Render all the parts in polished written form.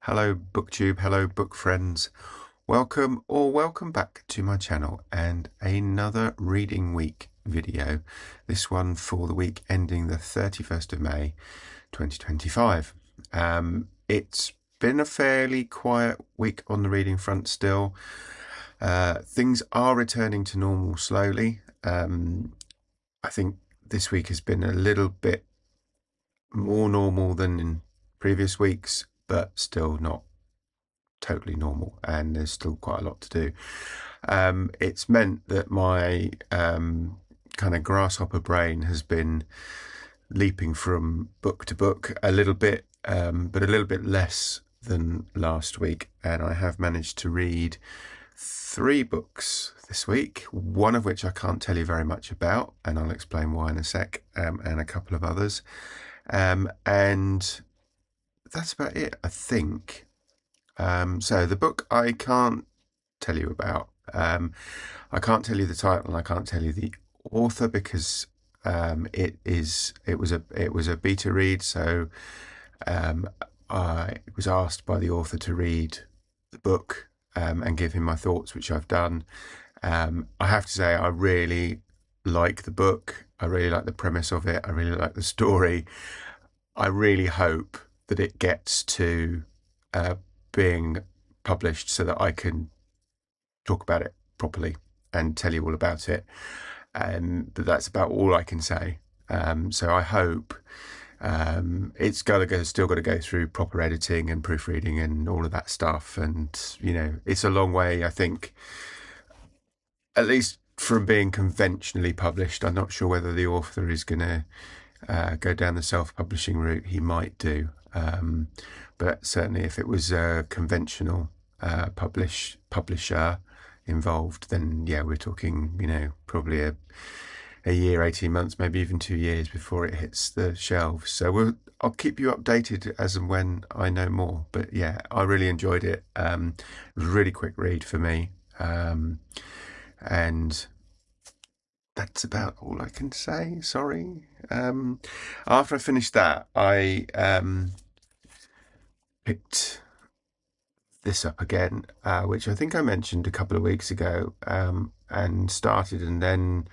Hello booktube, hello book friends. Welcome back to my channel and another reading week video. This one for the week ending the 31st of May 2025. It's been a fairly quiet week on the reading front still. Things are returning to normal slowly. I think this week has been a little bit more normal than in previous weeks, but still not totally normal, and there's still quite a lot to do. It's meant that my kind of grasshopper brain has been leaping from book to book a little bit, but a little bit less than last week, and I have managed to read 3 books this week, one of which I can't tell you very much about, and I'll explain why in a sec, and a couple of others. And that's about it, I think. So the book I can't tell you about. I can't tell you the title and I can't tell you the author because it was a beta read. So I was asked by the author to read the book and give him my thoughts, which I've done. I have to say I really like the book. I really like the premise of it. I really like the story. I really hope that it gets to being published so that I can talk about it properly and tell you all about it. But that's about all I can say. So I hope it's still got to go through proper editing and proofreading and all of that stuff. And it's a long way, I think, at least from being conventionally published. I'm not sure whether the author is going to go down the self-publishing route. He might do. But certainly if it was a conventional publisher involved, then yeah, we're talking, probably a year, 18 months, maybe even 2 years before it hits the shelves. So I'll keep you updated as and when I know more. But yeah, I really enjoyed it. It was a really quick read for me. And that's about all I can say. Sorry. After I finished that, I picked this up again, which I think I mentioned a couple of weeks ago, and started, and then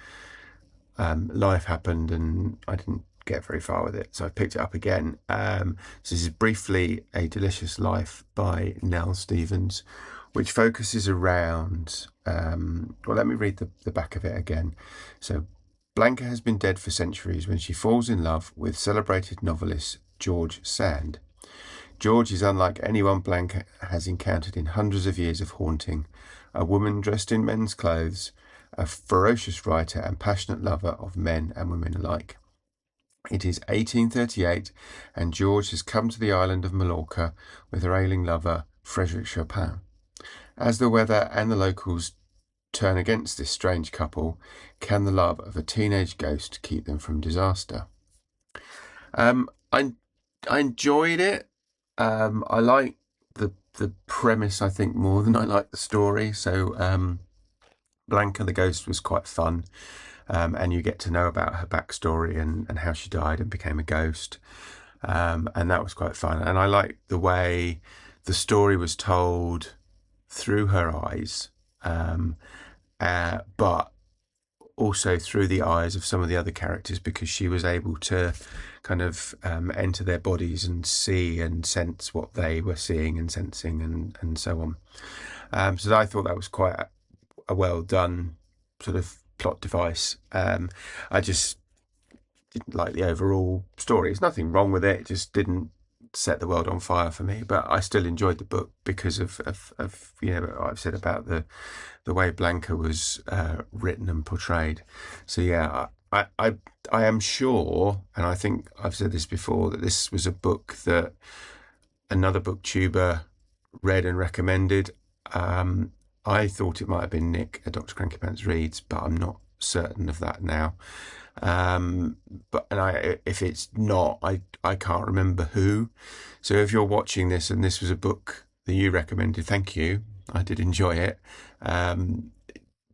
life happened and I didn't get very far with it, so I picked it up again. So this is Briefly a Delicious Life by Nell Stevens, which focuses around, well, let me read the back of it again. So Blanca has been dead for centuries when she falls in love with celebrated novelist George Sand. George is unlike anyone Blanca has encountered in hundreds of years of haunting, a woman dressed in men's clothes, a ferocious writer and passionate lover of men and women alike. It is 1838, and George has come to the island of Mallorca with her ailing lover, Frederic Chopin. As the weather and the locals turn against this strange couple, can the love of a teenage ghost keep them from disaster? I enjoyed it. I like the premise, I think, more than I like the story. So Blanca the ghost was quite fun, and you get to know about her backstory and how she died and became a ghost, and that was quite fun. And I liked the way the story was told through her eyes, but also through the eyes of some of the other characters, because she was able to kind of enter their bodies and see and sense what they were seeing and sensing and so on. So I thought that was quite a well done sort of plot device. I just didn't like the overall story. There's nothing wrong with it. It just didn't set the world on fire for me, but I still enjoyed the book because of what I've said about the way Blanca was written and portrayed. So yeah, I am sure, and I think I've said this before, that this was a book that another booktuber read and recommended. I thought it might have been Nick at Dr. Cranky Pants Reads, but I'm not certain of that now. If it's not, I can't remember who. So if you're watching this and this was a book that you recommended, thank you. I did enjoy it.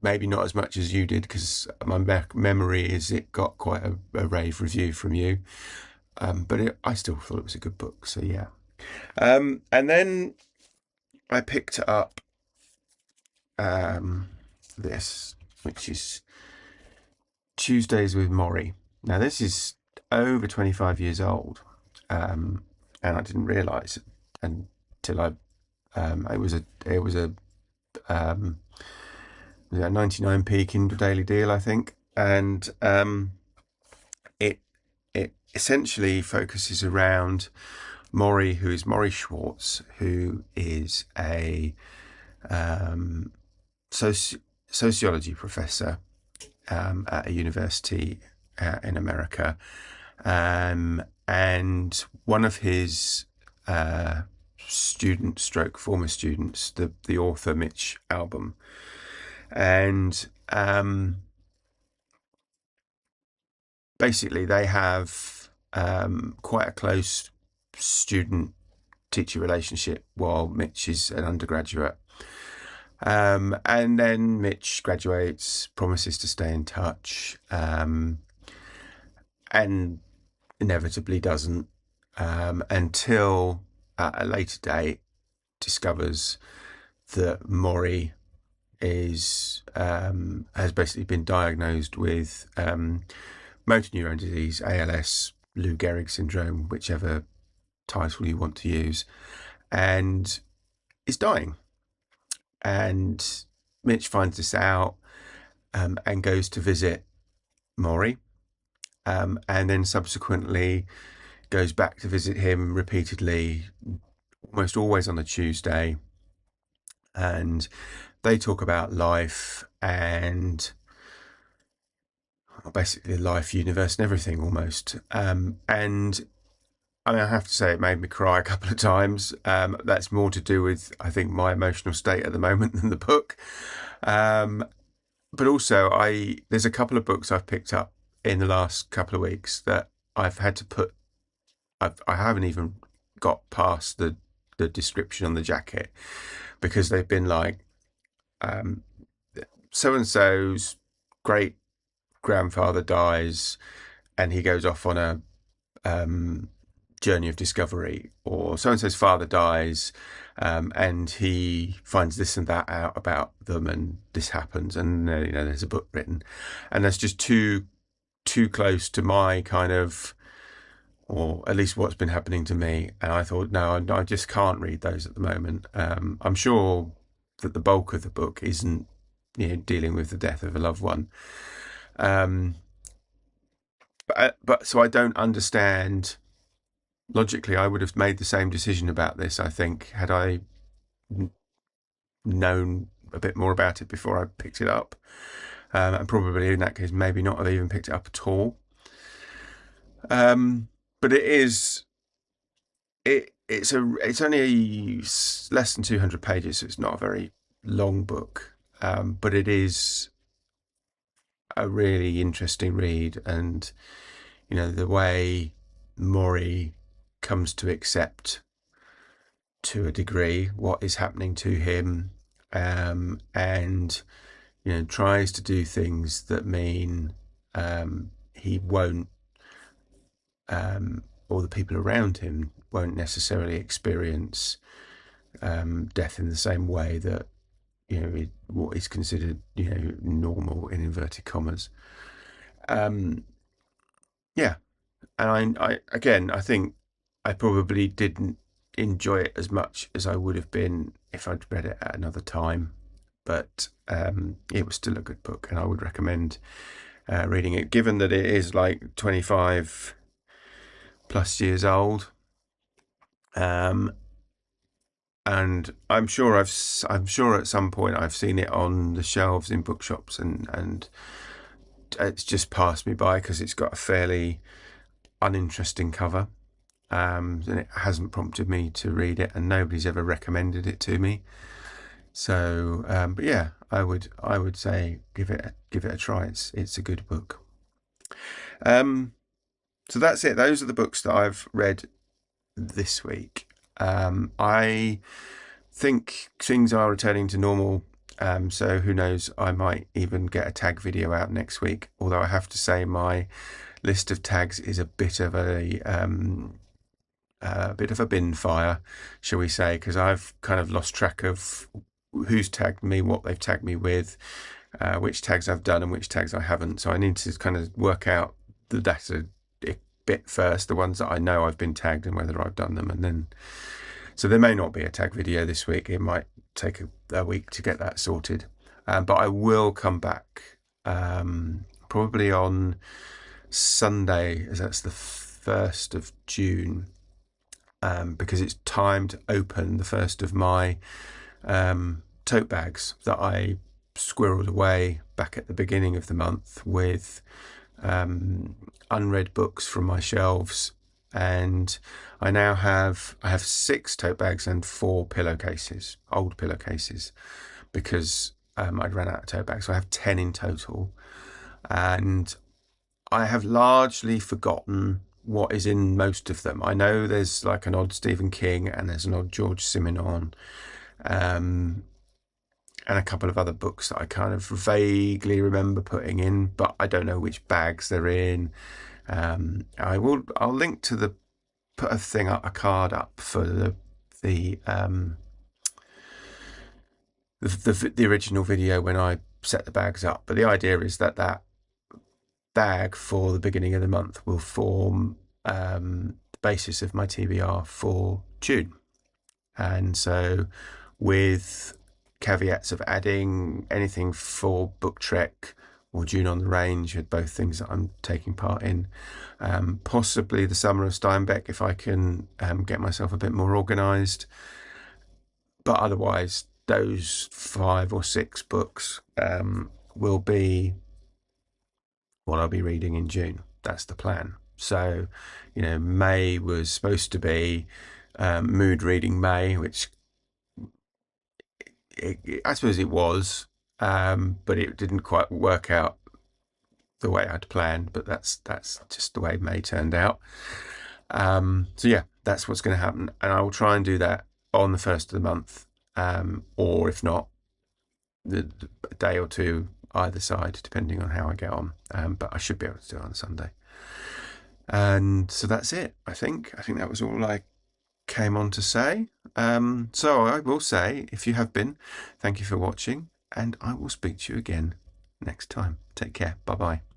Maybe not as much as you did, because my memory is it got quite a rave review from you. But I still thought it was a good book. So yeah. And then I picked up this, which is Tuesdays with Morrie. Now, this is over 25 years old, and I didn't realise until it was a 99p Kindle Daily Deal, I think, and it essentially focuses around Morrie, who is Morrie Schwartz, who is a sociology professor at a university in America, and one of his former students, the author Mitch Albom, and basically they have quite a close student-teacher relationship while Mitch is an undergraduate. And then Mitch graduates, promises to stay in touch, and inevitably doesn't, until at a later date discovers that Morrie has basically been diagnosed with motor neurone disease, ALS, Lou Gehrig syndrome, whichever title you want to use, and is dying. And Mitch finds this out and goes to visit Morrie, and then subsequently goes back to visit him repeatedly, almost always on a Tuesday. And they talk about life and basically life, universe, and everything almost. And I mean, I have to say it made me cry a couple of times. That's more to do with, I think, my emotional state at the moment than the book. But also, there's a couple of books I've picked up in the last couple of weeks that I've had to put. I haven't even got past the description on the jacket, because they've been like, so and so's great grandfather dies, and he goes off on a journey of discovery, or so and so's father dies, and he finds this and that out about them, and this happens, and there's a book written, and that's just too close to my kind of, or at least what's been happening to me. And I thought, no, I just can't read those at the moment. I'm sure that the bulk of the book isn't dealing with the death of a loved one, but so I don't understand. Logically, I would have made the same decision about this, I think, had I known a bit more about it before I picked it up, and probably in that case maybe not have even picked it up at all. But it's only less than 200 pages, so it's not a very long book, but it is a really interesting read. And the way Morrie comes to accept, to a degree, what is happening to him, and tries to do things that mean he won't, or the people around him won't necessarily experience death in the same way that what is considered normal, in inverted commas. Yeah, and I think I probably didn't enjoy it as much as I would have been if I'd read it at another time, but it was still a good book, and I would recommend reading it, given that it is like 25 plus years old. And I'm sure at some point I've seen it on the shelves in bookshops, and it's just passed me by because it's got a fairly uninteresting cover, and it hasn't prompted me to read it, and nobody's ever recommended it to me. So, but yeah, I would say give it a try. It's a good book. So that's it. Those are the books that I've read this week. I think things are returning to normal, so who knows, I might even get a tag video out next week, although I have to say my list of tags is a bit of a a bit of a bin fire, shall we say, because I've kind of lost track of who's tagged me, what they've tagged me with, which tags I've done and which tags I haven't. So I need to kind of work out the data bit first, the ones that I know I've been tagged and whether I've done them. And then, so there may not be a tag video this week. It might take a week to get that sorted. But I will come back probably on Sunday, as that's the 1st of June, because it's time to open the first of my tote bags that I squirreled away back at the beginning of the month with unread books from my shelves. And I now have 6 tote bags and 4 pillowcases, old pillowcases, because I'd run out of tote bags. So I have 10 in total, and I have largely forgotten what is in most of them. I know there's like an odd Stephen King and there's an odd George Simenon, and a couple of other books that I kind of vaguely remember putting in, but I don't know which bags they're in. I'll link to put a thing up, a card up for the original video when I set the bags up. But the idea is that bag for the beginning of the month will form the basis of my TBR for June. And so, with caveats of adding anything for Book Trek or June on the Range, are both things that I'm taking part in. Possibly the Summer of Steinbeck if I can get myself a bit more organised. But otherwise, those 5 or 6 books will be what I'll be reading in June. That's the plan. So, May was supposed to be mood reading May, which I suppose it was, but it didn't quite work out the way I'd planned. But that's just the way May turned out. So yeah, that's what's going to happen, and I will try and do that on the 1st of the month, or if not, a day or two either side, depending on how I get on. But I should be able to do it on Sunday. And so that's it. I think that was all I came on to say. So I will say, if you have been, thank you for watching, and I will speak to you again next time. Take care. Bye bye.